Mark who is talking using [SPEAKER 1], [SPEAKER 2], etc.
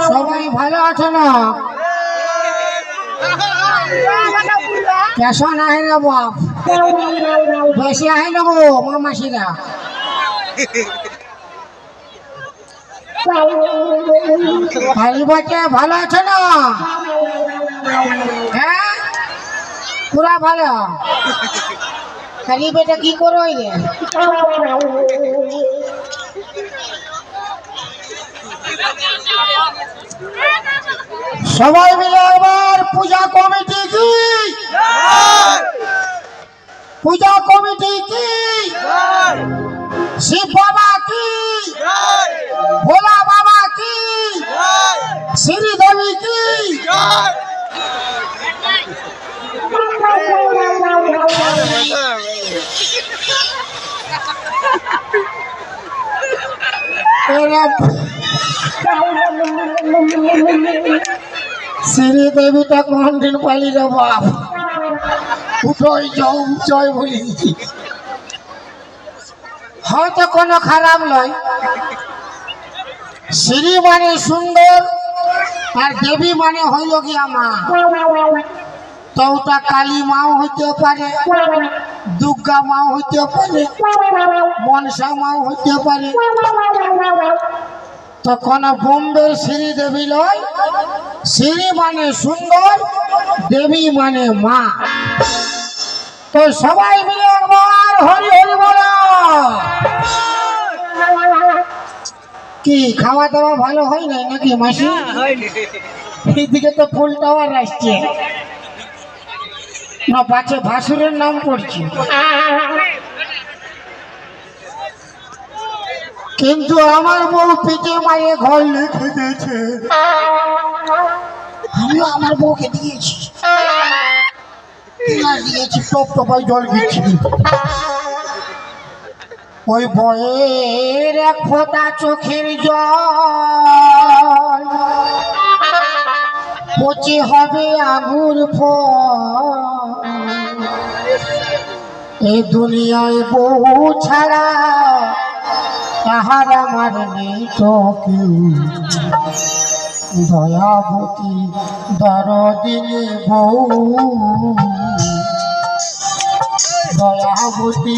[SPEAKER 1] সবাই ভালো আছে না? কেশন আহে না বাপ, বেশি আহে না গো মামাসিরা। ভালো আছে না? হ্যাঁ পুরা ভালো। খালি বেটা কি করো রে? সবাই মিলে আবার পূজা কমিটি কি, পূজা কমিটি কি, শিব বাবা কি, ভোলা বাবা কি, শ্রীদেবী কি। শ্রীদেবীটা কোন দিন পালি রে বাপ, উঠোই জয় বলি দিচ্ছি। হয়তো কোনো খারাপ নয়, শ্রী মানে সুন্দর আর দেবী মানে হইল গিয়া মা। তো ওটা কালী মাও হইতে পারে, দুর্গা মাও হইতে পারে, মনসা মাও হইতে পারে। তো কোন বোম্বের শ্রীদেবী নয়, শ্রী মানে সুন্দর, দেবী মানে মা। তো সবাই মিলে একবার হরি হরি বলো। কি খাওয়া দাওয়া ভালো হয় নাই নাকি মাসি? এইদিকে তো ফুল টাওয়ার আসছে না, পাছে ভাসুরের নাম পড়ছি। কিন্তু আমার বউ পিঠে মারিয়ে ঘর লিখে দিয়েছে, আমিও আমার বউকে দিয়েছি, দিয়েছি টপ টপাই জল দিচ্ছি। ওই বয়ের এক ফোঁটা চোখের জল পচে হবে আঙুর ফল। এই দুনিয়ায় বউ ছাড়া তাহার আমার নেই তো কেউ। দয়াবতী দরদিনী বউ, দয়াবতী।